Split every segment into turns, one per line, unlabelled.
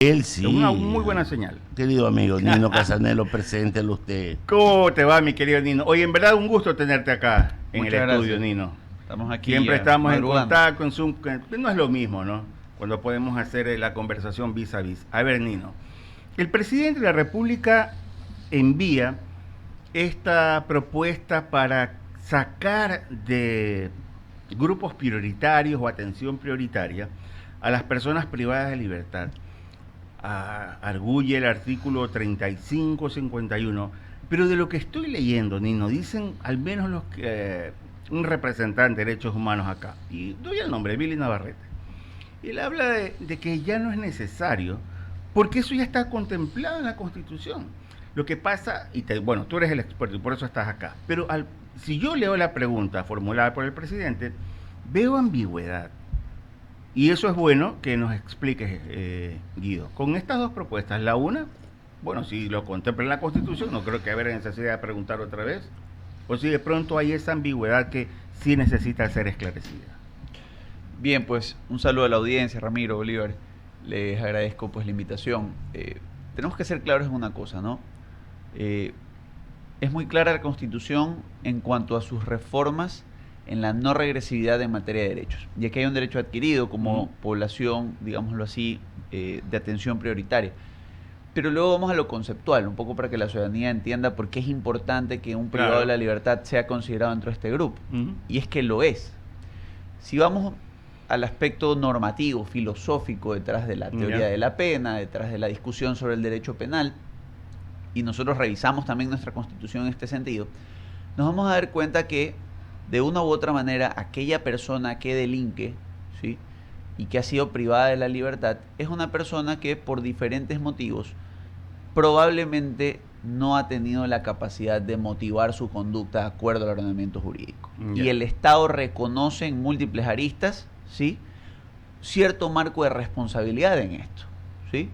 Él sí.
Es una muy buena señal.
Querido amigo Nino Casanelo, preséntelo usted.
¿Cómo te va, mi querido Nino? Oye, en verdad un gusto tenerte acá en
Muchas
el estudio,
gracias.
Nino.
Estamos aquí.
Siempre estamos en
madrugando.
contacto, en Zoom. No es lo mismo, ¿no? Cuando podemos hacer la conversación vis a vis. A ver, Nino. El presidente de la República envía esta propuesta para sacar de grupos prioritarios o atención prioritaria a las personas privadas de libertad. Arguye el artículo 35-51, pero de lo que estoy leyendo, Nino, dicen al menos los que un representante de derechos humanos acá, y doy el nombre, Billy Navarrete, y él habla de que ya no es necesario, porque eso ya está contemplado en la Constitución. Lo que pasa, bueno, tú eres el experto y por eso estás acá, pero si yo leo la pregunta formulada por el presidente, veo ambigüedad. Y eso es bueno que nos expliques, Guido. Con estas dos propuestas, la una, bueno, si lo contempla en la Constitución, no creo que haya necesidad de preguntar otra vez, o si de pronto hay esa ambigüedad que sí necesita ser esclarecida.
Bien, pues un saludo a la audiencia, Ramiro, Bolívar. Les agradezco pues la invitación. Tenemos que ser claros en una cosa, ¿no? Es muy clara la Constitución en cuanto a sus reformas en la no regresividad en materia de derechos. Y aquí hay un derecho adquirido como población, digámoslo así, de atención prioritaria. Pero luego vamos a lo conceptual, un poco para que la ciudadanía entienda por qué es importante que un privado de la libertad sea considerado dentro de este grupo. Y es que lo es. Si vamos al aspecto normativo, filosófico detrás de la teoría de la pena, detrás de la discusión sobre el derecho penal, y nosotros revisamos también nuestra Constitución en este sentido, nos vamos a dar cuenta que de una u otra manera aquella persona que delinque, ¿sí?, y que ha sido privada de la libertad, es una persona que por diferentes motivos probablemente no ha tenido la capacidad de motivar su conducta de acuerdo al ordenamiento jurídico. Y el Estado reconoce en múltiples aristas, ¿sí?, cierto marco de responsabilidad en esto, ¿sí?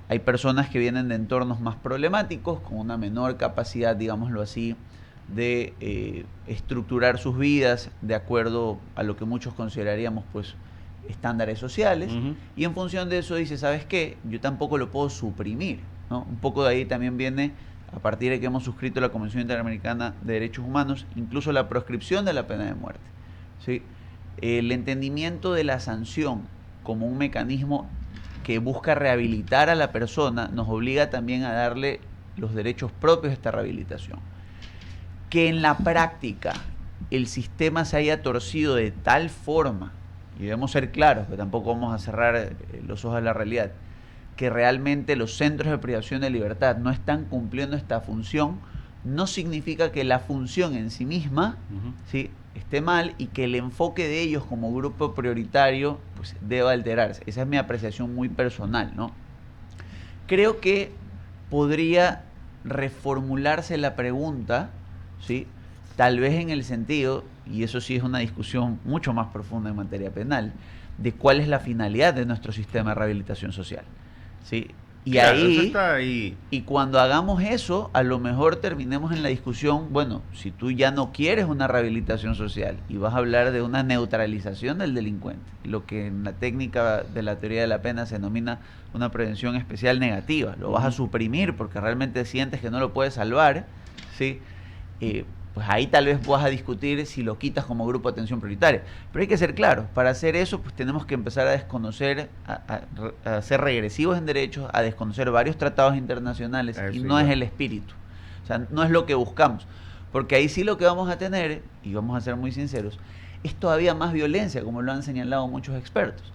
Hay personas que vienen de entornos más problemáticos, con una menor capacidad, digámoslo así, de estructurar sus vidas de acuerdo a lo que muchos consideraríamos pues estándares sociales, y en función de eso dice, ¿sabes qué? Yo tampoco lo puedo suprimir, ¿no? Un poco de ahí también viene, a partir de que hemos suscrito la Convención Interamericana de Derechos Humanos, incluso la proscripción de la pena de muerte, ¿sí? El entendimiento de la sanción como un mecanismo que busca rehabilitar a la persona nos obliga también a darle los derechos propios de esta rehabilitación. Que en la práctica el sistema se haya torcido de tal forma, y debemos ser claros, que tampoco vamos a cerrar los ojos a la realidad, que realmente los centros de privación de libertad no están cumpliendo esta función, no significa que la función en sí misma, ¿sí?, esté mal y que el enfoque de ellos como grupo prioritario pues deba alterarse. Esa es mi apreciación muy personal, ¿no? Creo que podría reformularse la pregunta, ¿sí?, tal vez en el sentido, y eso sí es una discusión mucho más profunda en materia penal, de cuál es la finalidad de nuestro sistema de rehabilitación social, ¿sí? Y
claro,
ahí,
eso está ahí,
y cuando hagamos eso, a lo mejor terminemos en la discusión, bueno, si tú ya no quieres una rehabilitación social y vas a hablar de una neutralización del delincuente, lo que en la técnica de la teoría de la pena se denomina una prevención especial negativa, lo vas a suprimir porque realmente sientes que no lo puedes salvar, ¿sí? Pues ahí tal vez puedas a discutir si lo quitas como grupo de atención prioritaria. Pero hay que ser claros, para hacer eso pues tenemos que empezar a desconocer, a ser regresivos en derechos, a desconocer varios tratados internacionales, y no es el espíritu. O sea, no es lo que buscamos. Porque ahí sí lo que vamos a tener, y vamos a ser muy sinceros, es todavía más violencia, como lo han señalado muchos expertos.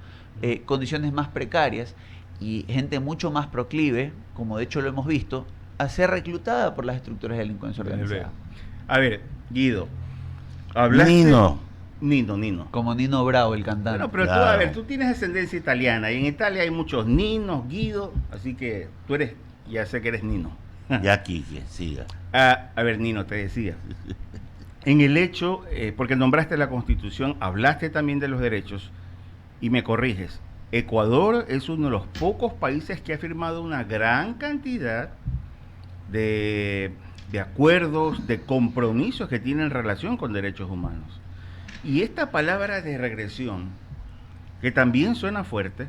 Condiciones más precarias y gente mucho más proclive, como de hecho lo hemos visto, a ser reclutada por las estructuras de delincuencia organizada.
A ver, Guido, hablaste... Nino.
Como Nino Bravo, el cantante.
Bueno, pero
claro.
tú, a ver, tú tienes ascendencia italiana y en Italia hay muchos Ninos, Guido, así que tú eres, ya sé que eres Nino.
Ya, Quique, siga.
A ver, Nino, te decía, en el hecho, porque nombraste la Constitución, hablaste también de los derechos y me corriges, Ecuador es uno de los pocos países que ha firmado una gran cantidad de acuerdos, de compromisos que tienen relación con derechos humanos. Y esta palabra de regresión, que también suena fuerte,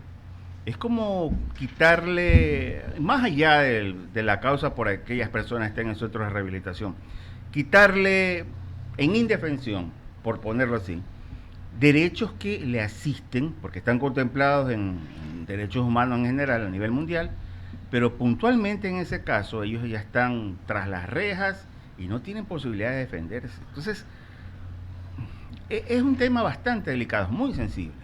Es como quitarle, más allá de la causa por aquellas personas que estén en centros de rehabilitación, quitarle en indefensión, por ponerlo así, derechos que le asisten, porque están contemplados en derechos humanos en general a nivel mundial, pero puntualmente en ese caso ellos ya están tras las rejas y no tienen posibilidad de defenderse. Entonces, es un tema bastante delicado, muy sensible.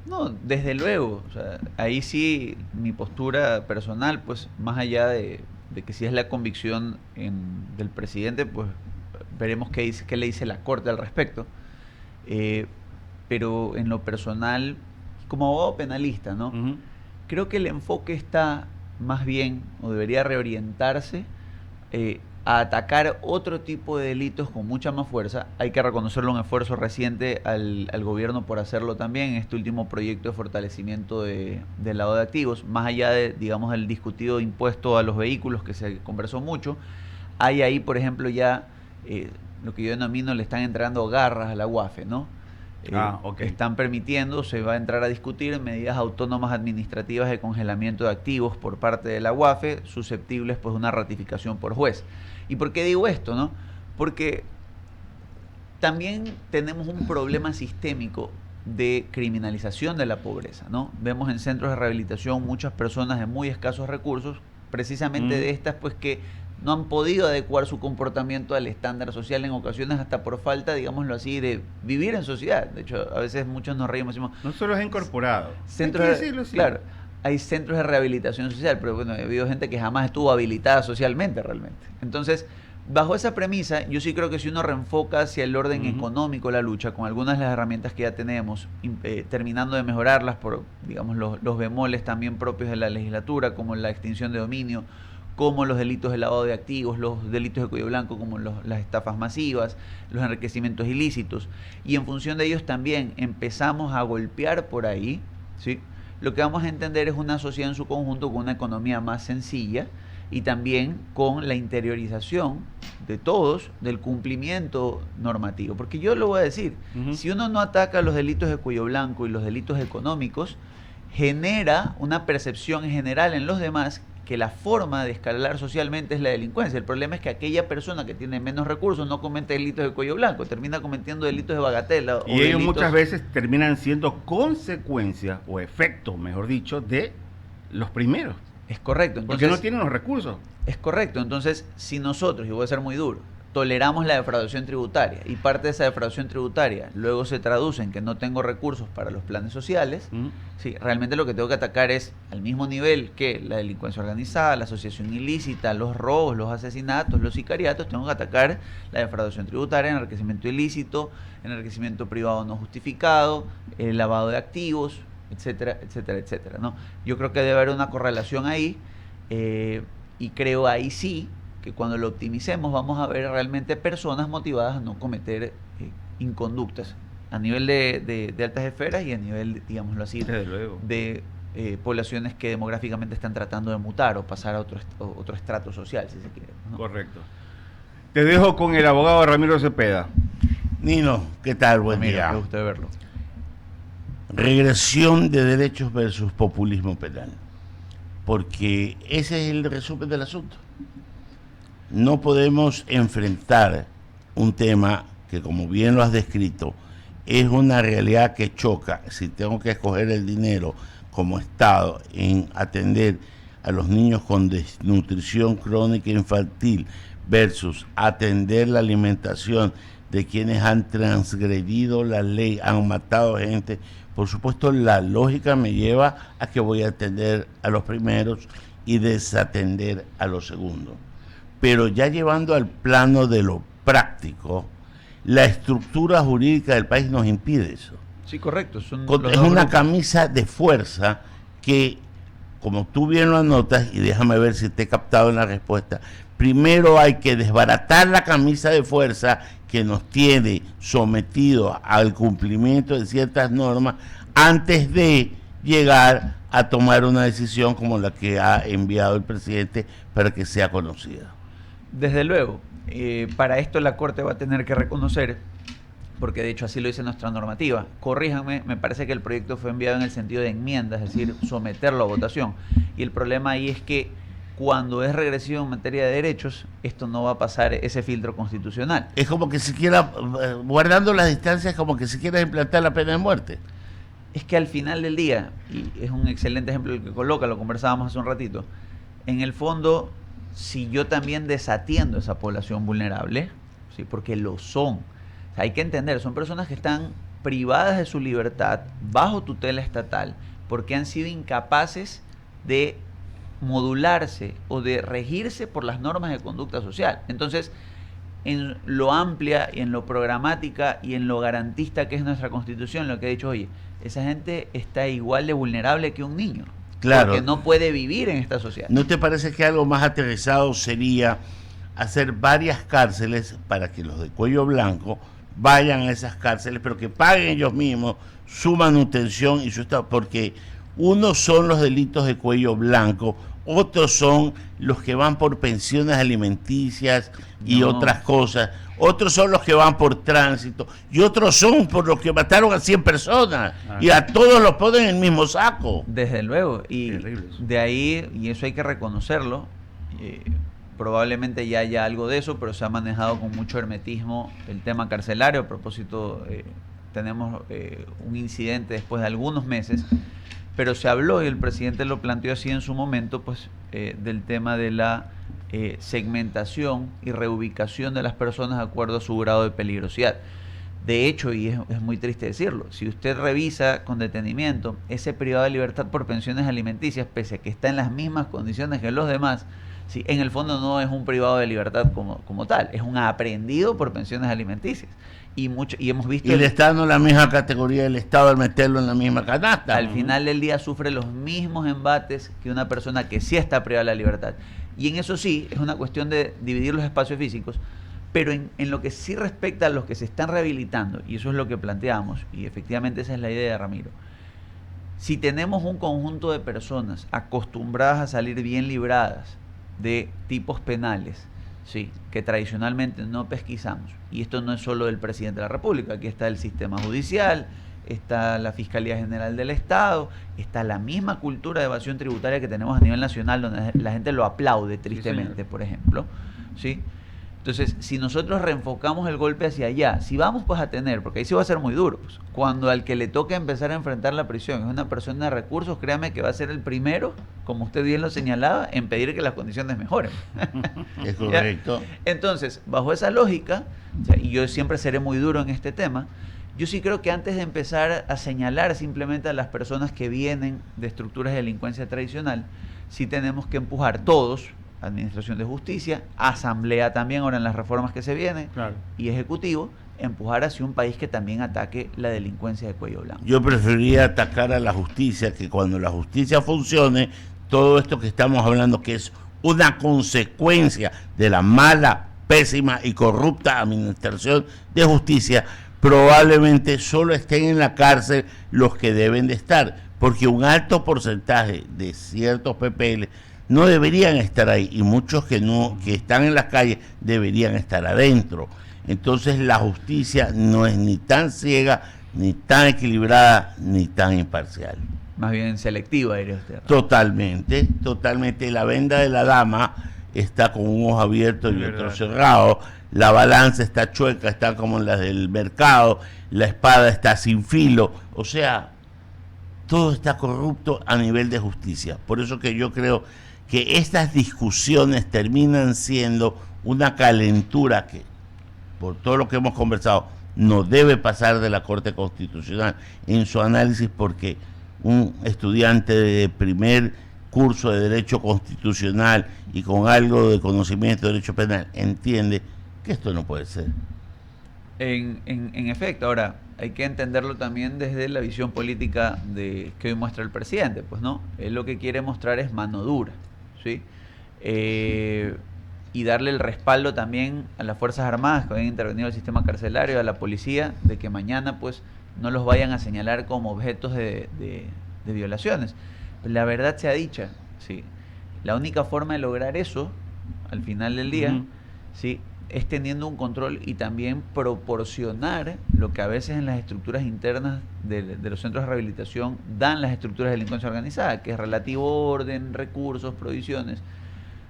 No, desde luego, o sea, ahí sí mi postura personal, pues más allá de que si es la convicción del presidente, pues veremos qué le dice la Corte al respecto. Pero en lo personal, como abogado penalista, ¿no? Creo que el enfoque está más bien, o debería reorientarse, a atacar otro tipo de delitos con mucha más fuerza. Hay que reconocerlo, un esfuerzo reciente al gobierno por hacerlo también, en este último proyecto de fortalecimiento del lavado de activos, más allá de, digamos, el discutido impuesto a los vehículos, que se conversó mucho. Hay ahí, por ejemplo, ya lo que yo denomino, le están entregando garras a la UAFE, ¿no?
Okay.
Están permitiendo, se va a entrar a discutir medidas autónomas administrativas de congelamiento de activos por parte de la UAFE, susceptibles pues de una ratificación por juez. ¿Y por qué digo esto, no? Porque también tenemos un problema sistémico de criminalización de la pobreza, ¿no? Vemos en centros de rehabilitación muchas personas de muy escasos recursos, precisamente de estas pues que no han podido adecuar su comportamiento al estándar social, en ocasiones hasta por falta, digámoslo así, de vivir en sociedad. De hecho, a veces muchos nos reímos y decimos...
No solo es incorporado.
Centros
hay que decirlo así.
Claro, hay centros de rehabilitación social, pero bueno, ha habido gente que jamás estuvo habilitada socialmente realmente. Entonces, bajo esa premisa, yo sí creo que si uno reenfoca hacia el orden económico la lucha, con algunas de las herramientas que ya tenemos, terminando de mejorarlas por, digamos, los bemoles también propios de la legislatura, como la extinción de dominio, como los delitos de lavado de activos, los delitos de cuello blanco, como las estafas masivas, los enriquecimientos ilícitos, y en función de ellos también empezamos a golpear por ahí, ¿sí? Lo que vamos a entender es una sociedad en su conjunto con una economía más sencilla y también con la interiorización de todos del cumplimiento normativo. Porque yo lo voy a decir, si uno no ataca los delitos de cuello blanco y los delitos económicos, genera una percepción general en los demás que la forma de escalar socialmente es la delincuencia. El problema es que aquella persona que tiene menos recursos no comete delitos de cuello blanco, termina cometiendo delitos de bagatela.
Y ellos muchas veces terminan siendo consecuencia o efecto, mejor dicho, de los primeros.
Es correcto. Entonces,
porque no tienen los recursos.
Es correcto. Entonces, si nosotros, y voy a ser muy duro, toleramos la defraudación tributaria y parte de esa defraudación tributaria luego se traduce en que no tengo recursos para los planes sociales, sí, realmente lo que tengo que atacar es al mismo nivel que la delincuencia organizada, la asociación ilícita, los robos, los asesinatos, los sicariatos, tengo que atacar la defraudación tributaria, enriquecimiento ilícito, enriquecimiento privado no justificado, el lavado de activos, etcétera, etcétera, etcétera, ¿no? Yo creo que debe haber una correlación ahí y creo ahí sí que cuando lo optimicemos vamos a ver realmente personas motivadas a no cometer inconductas a nivel de altas esferas y a nivel, digámoslo así, de poblaciones que demográficamente están tratando de mutar o pasar a otro estrato social, si se quiere, ¿no?
Correcto. Te dejo con el abogado Ramiro Cepeda.
Nino, ¿qué tal? Buen día.
Me gusta verlo.
Regresión de derechos versus populismo penal. Porque ese es el resumen del asunto. No podemos enfrentar un tema que, como bien lo has descrito, es una realidad que choca. Si tengo que escoger el dinero como Estado en atender a los niños con desnutrición crónica infantil versus atender la alimentación de quienes han transgredido la ley, han matado gente, por supuesto la lógica me lleva a que voy a atender a los primeros y desatender a los segundos. Pero ya llevando al plano de lo práctico, la estructura jurídica del país nos impide eso.
Sí, correcto.
Es una camisa de fuerza que, como tú bien lo anotas, y déjame ver si te he captado en la respuesta, primero hay que desbaratar la camisa de fuerza que nos tiene sometidos al cumplimiento de ciertas normas antes de llegar a tomar una decisión como la que ha enviado el presidente para que sea conocida.
Desde luego, para esto la Corte va a tener que reconocer porque de hecho así lo dice nuestra normativa. Corríjanme, me parece que el proyecto fue enviado en el sentido de enmienda, es decir, someterlo a votación. Y el problema ahí es que cuando es regresivo en materia de derechos, esto no va a pasar ese filtro constitucional.
Es como que si quiera, guardando las distancias, como que si quiera implantar la pena de muerte.
Es que al final del día, y es un excelente ejemplo el que coloca, lo conversábamos hace un ratito, en el fondo, si yo también desatiendo a esa población vulnerable, ¿sí? Porque lo son, o sea, hay que entender, son personas que están privadas de su libertad, bajo tutela estatal, porque han sido incapaces de modularse o de regirse por las normas de conducta social. Entonces, en lo amplia y en lo programática y en lo garantista que es nuestra Constitución, lo que ha dicho, oye, esa gente está igual de vulnerable que un niño.
Claro.
Porque no puede vivir en esta sociedad.
¿No te parece que algo más aterrizado sería hacer varias cárceles para que los de cuello blanco vayan a esas cárceles, pero que paguen ellos mismos su manutención y su estado? Porque unos son los delitos de cuello blanco, otros son los que van por pensiones alimenticias y otras cosas, otros son los que van por tránsito, y otros son por los que mataron a 100 personas, y a todos los ponen en el mismo saco.
Desde luego, y
Terrible eso.
de ahí, y eso hay que reconocerlo, probablemente ya haya algo de eso, pero se ha manejado con mucho hermetismo el tema carcelario. A propósito, tenemos un incidente después de algunos meses, pero se habló, y el presidente lo planteó así en su momento, pues del tema de la segmentación y reubicación de las personas de acuerdo a su grado de peligrosidad. De hecho, y es muy triste decirlo, si usted revisa con detenimiento ese privado de libertad por pensiones alimenticias, pese a que está en las mismas condiciones que los demás, ¿sí? En el fondo no es un privado de libertad como tal, es un aprehendido por pensiones alimenticias. Y hemos visto...
Y le está dando la misma categoría del Estado al meterlo en la misma canasta.
Al final del día sufre los mismos embates que una persona que sí está privada de la libertad. Y en eso sí, es una cuestión de dividir los espacios físicos, pero en lo que sí respecta a los que se están rehabilitando, y eso es lo que planteamos, y efectivamente esa es la idea de Ramiro, si tenemos un conjunto de personas acostumbradas a salir bien libradas de tipos penales, sí, que tradicionalmente no pesquisamos, y esto no es solo del presidente de la República, aquí está el sistema judicial, está la Fiscalía General del Estado, está la misma cultura de evasión tributaria que tenemos a nivel nacional, donde la gente lo aplaude tristemente, por ejemplo, ¿sí? Entonces, si nosotros reenfocamos el golpe hacia allá, si vamos pues a tener, porque ahí sí va a ser muy duro, pues, cuando al que le toca empezar a enfrentar la prisión es una persona de recursos, créame que va a ser el primero, como usted bien lo señalaba, en pedir que las condiciones mejoren.
Es correcto.
Entonces, bajo esa lógica, y yo siempre seré muy duro en este tema, yo sí creo que antes de empezar a señalar simplemente a las personas que vienen de estructuras de delincuencia tradicional, sí tenemos que empujar todos, Administración de Justicia, Asamblea también, ahora en las reformas que se vienen,
Claro.
y Ejecutivo, empujar hacia un país que también ataque la delincuencia de cuello blanco.
Yo preferiría atacar a la justicia, que cuando la justicia funcione, todo esto que estamos hablando, que es una consecuencia de la mala, pésima y corrupta administración de justicia, probablemente solo estén en la cárcel los que deben de estar, porque un alto porcentaje de ciertos PPL no deberían estar ahí, y muchos que están en las calles deberían estar adentro. Entonces la justicia no es ni tan ciega, ni tan equilibrada, ni tan imparcial.
Más bien selectiva, diría usted.
Totalmente, totalmente. La venda de la dama está con un ojo abierto y otro cerrado. La balanza está chueca, está como las del mercado. La espada está sin filo. O sea, todo está corrupto a nivel de justicia. Por eso que yo creo que estas discusiones terminan siendo una calentura que, por todo lo que hemos conversado, no debe pasar de la Corte Constitucional en su análisis, porque un estudiante de primer curso de Derecho Constitucional y con algo de conocimiento de Derecho Penal entiende que esto no puede ser.
En efecto, ahora hay que entenderlo también desde la visión política que hoy muestra el presidente, pues no, él lo que quiere mostrar es mano dura, ¿sí? Y darle el respaldo también a las Fuerzas Armadas que han intervenido en el sistema carcelario, a la policía, de que mañana pues no los vayan a señalar como objetos de violaciones. Pero la verdad sea dicha, ¿sí? La única forma de lograr eso, al final del día, ¿sí?, es teniendo un control y también proporcionar lo que a veces en las estructuras internas de los centros de rehabilitación dan las estructuras de delincuencia organizada, que es relativo orden, recursos, provisiones.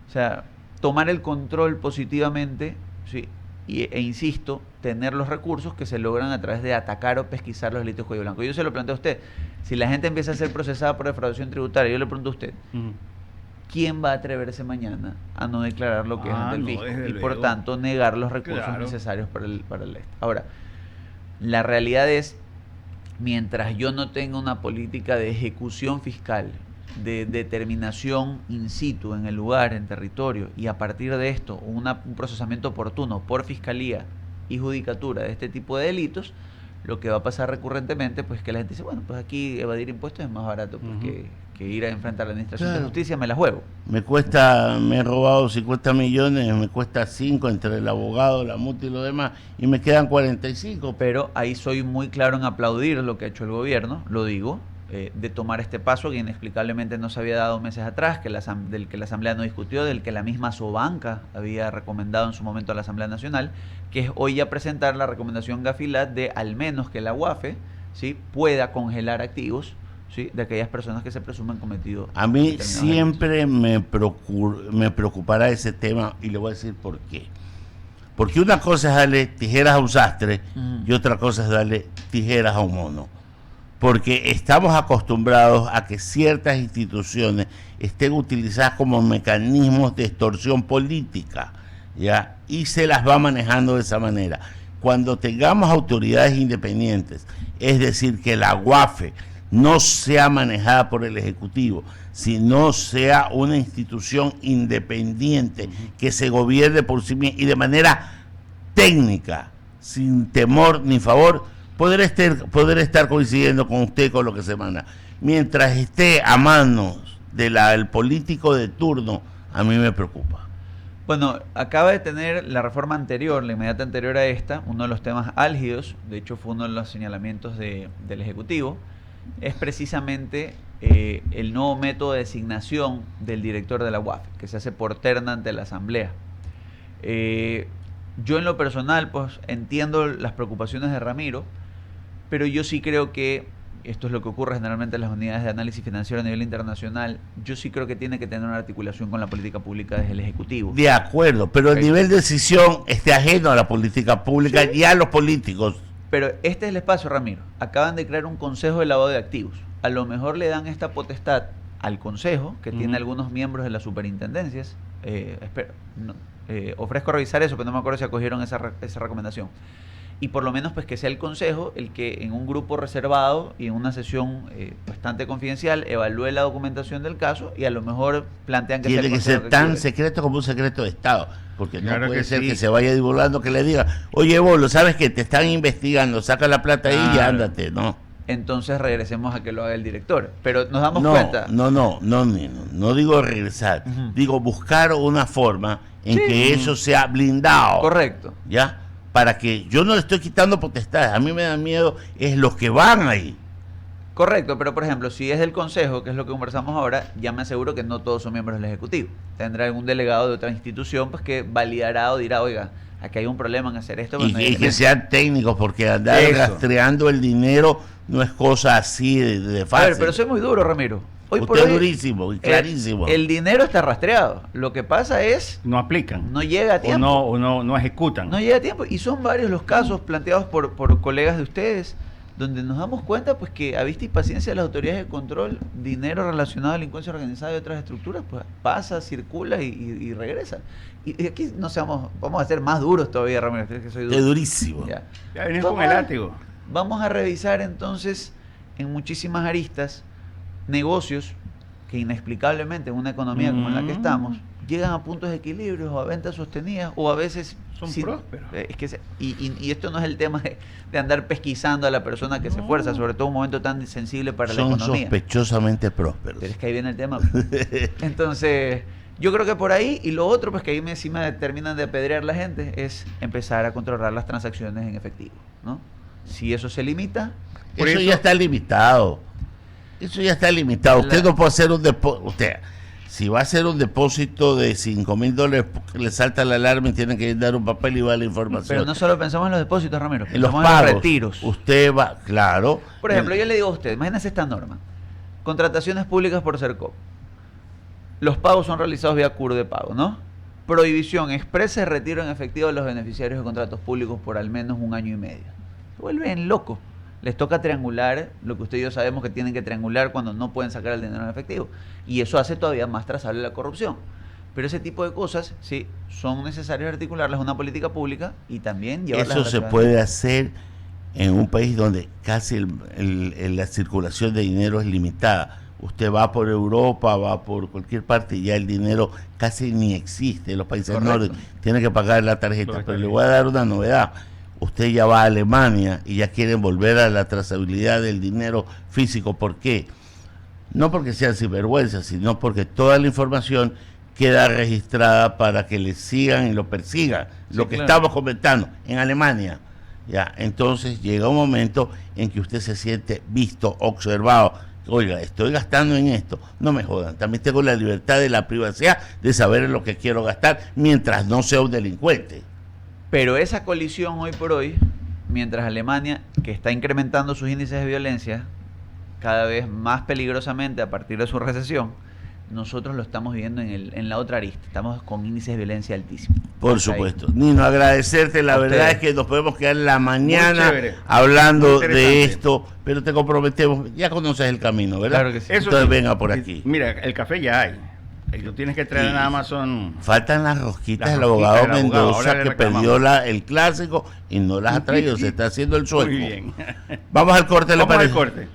O sea, tomar el control positivamente, ¿sí? E insisto, tener los recursos que se logran a través de atacar o pesquisar los delitos de cuello blanco. Yo se lo planteo a usted. Si la gente empieza a ser procesada por defraudación tributaria, yo le pregunto a usted, ¿quién va a atreverse mañana a no declarar lo que es ante el fisco? Y por tanto negar los recursos necesarios para el Ahora, la realidad es, mientras yo no tenga una política de ejecución fiscal, de determinación in situ, en el lugar, en territorio, y a partir de esto un procesamiento oportuno por fiscalía y judicatura de este tipo de delitos, lo que va a pasar recurrentemente, pues que la gente dice, bueno, pues aquí evadir impuestos es más barato pues, que ir a enfrentar a la administración de justicia, me la juego.
Me he robado 50 millones, me cuesta 5 entre el abogado, la multa y lo demás, y me quedan 45.
Pero ahí soy muy claro en aplaudir lo que ha hecho el gobierno, lo digo, de tomar este paso que inexplicablemente no se había dado meses atrás, del que la Asamblea no discutió, del que la misma Sobanca había recomendado en su momento a la Asamblea Nacional, que es hoy ya presentar la recomendación Gafilat de al menos que la UAFE, ¿sí?, pueda congelar activos, ¿sí?, de aquellas personas que se presumen cometido.
A mí siempre me preocupará ese tema y le voy a decir por qué. Porque una cosa es darle tijeras a un sastre y otra cosa es darle tijeras a un mono. Porque estamos acostumbrados a que ciertas instituciones estén utilizadas como mecanismos de extorsión política, ¿ya? Y se las va manejando de esa manera. Cuando tengamos autoridades independientes, es decir, que la UAFE no sea manejada por el Ejecutivo, sino sea una institución independiente que se gobierne por sí misma y de manera técnica, sin temor ni favor, poder estar coincidiendo con usted con lo que se manda. Mientras esté a manos del político de turno, a mí me preocupa.
Bueno, acaba de tener la reforma anterior, la inmediata anterior a esta, uno de los temas álgidos, de hecho fue uno de los señalamientos del Ejecutivo, es precisamente el nuevo método de designación del director de la UAF, que se hace por terna ante la Asamblea. Yo en lo personal, pues entiendo las preocupaciones de Ramiro, pero yo sí creo que, esto es lo que ocurre generalmente en las unidades de análisis financiero a nivel internacional, yo sí creo que tiene que tener una articulación con la política pública desde el Ejecutivo.
De acuerdo, pero el nivel de decisión esté ajeno a la política pública y a los políticos.
Pero este es el espacio, Ramiro. Acaban de crear un consejo de lavado de activos. A lo mejor le dan esta potestad al consejo, que tiene algunos miembros de las superintendencias. Ofrezco revisar eso, pero no me acuerdo si acogieron esa recomendación. Y por lo menos pues que sea el consejo el que en un grupo reservado y en una sesión bastante confidencial evalúe la documentación del caso y a lo mejor plantean que
tiene que ser tan secreto como un secreto de Estado, porque claro, no puede ser que se vaya divulgando, que le diga, oye vos, lo sabes que te están investigando, saca la plata ahí y ándate, ¿no?
Entonces regresemos a que lo haga el director, pero nos damos cuenta.
No digo regresar, digo buscar una forma en que eso sea blindado.
Correcto.
¿Ya? Para que yo no le estoy quitando potestades, a mí me da miedo es los que van ahí.
Correcto, pero por ejemplo, si es del Consejo, que es lo que conversamos ahora, ya me aseguro que no todos son miembros del Ejecutivo. Tendrá algún delegado de otra institución pues que validará o dirá, oiga, aquí hay un problema en hacer esto.
Y que sean técnicos, porque andar rastreando el dinero no es cosa así de fácil.
A ver, pero soy muy duro, Ramiro.
Hoy usted es durísimo y clarísimo.
El dinero está rastreado. Lo que pasa es...
No aplican.
No llega a tiempo.
O no ejecutan.
No llega a tiempo. Y son varios los casos planteados por colegas de ustedes, donde nos damos cuenta pues que a vista y paciencia de las autoridades de control, dinero relacionado a delincuencia organizada y otras estructuras, pues pasa, circula y regresa. Y aquí no seamos, vamos a ser más duros todavía, Ramiro, que soy duro.
Es durísimo.
Ya venís con el látigo.
Vamos a revisar entonces en muchísimas aristas negocios que inexplicablemente en una economía como en la que estamos llegan a puntos de equilibrio o a ventas sostenidas o a veces
son prósperos.
Y esto no es el tema de andar pesquisando a la persona que se esfuerza, sobre todo en un momento tan sensible para la economía.
Son sospechosamente prósperos.
Pero es que ahí viene el tema. Entonces, yo creo que por ahí, y lo otro, pues que ahí sí me terminan de apedrear la gente, es empezar a controlar las transacciones en efectivo, ¿no? Si eso se limita...
Eso ya está limitado. Eso ya está limitado. Usted no puede hacer un depósito. Si va a ser un depósito de $5,000, le salta la alarma y tienen que dar un papel y va la información.
Pero no solo pensamos en los depósitos, Ramiro,
En los
pensamos
pagos,
en los retiros.
usted va, claro.
Por ejemplo, yo le digo a usted, imagínese esta norma. Contrataciones públicas por Sercop. Los pagos son realizados vía CUR de pago, ¿no? Prohibición expresa de retiro en efectivo de los beneficiarios de contratos públicos por al menos 1 año y medio. Se vuelven locos. Les toca triangular lo que usted y yo sabemos que tienen que triangular cuando no pueden sacar el dinero en efectivo. Y eso hace todavía más trazable la corrupción. Pero ese tipo de cosas, sí, son necesarios articularlas en una política pública y también llevarlas a
Eso
la
se
ciudadanía.
puede hacer en un país donde casi la circulación de dinero es limitada. Usted va por Europa, va por cualquier parte y ya el dinero casi ni existe. En los países
Correcto.
nórdicos tiene que pagar la tarjeta. Pero le voy a dar una novedad. Usted ya va a Alemania y ya quieren volver a la trazabilidad del dinero físico. ¿Por qué? No porque sean sinvergüenzas, sino porque toda la información queda registrada para que le sigan y lo persigan.
Sí,
Lo que
claro.
estamos comentando en Alemania. Ya, entonces llega un momento en que usted se siente visto, observado. Oiga, estoy gastando en esto. No me jodan. También tengo la libertad de la privacidad de saber en lo que quiero gastar mientras no sea un delincuente.
Pero esa colisión hoy por hoy, mientras Alemania, que está incrementando sus índices de violencia cada vez más peligrosamente a partir de su recesión, nosotros lo estamos viendo en la otra arista. Estamos con índices de violencia altísimos.
Por
Hasta ahí.
supuesto. Nino, agradecerte. La
A
verdad
ustedes.
es que nos podemos quedar la mañana
chévere.
hablando
Muy
de
interesante.
esto, pero te comprometemos. Ya conoces el camino, ¿verdad?
Claro que sí.
Eso
Entonces
sí.
venga por aquí.
Mira, el café ya hay. Y tú tienes que traer
Sí.
nada más son...
Faltan las rosquitas
Las
del
rosquitas
abogado
del abogado,
Mendoza,
ahora le
que
reclamamos.
perdió el clásico y no las ha traído. Se está haciendo el sueldo.
Muy bien.
Vamos al corte, ¿le
Vamos al
parece?
corte.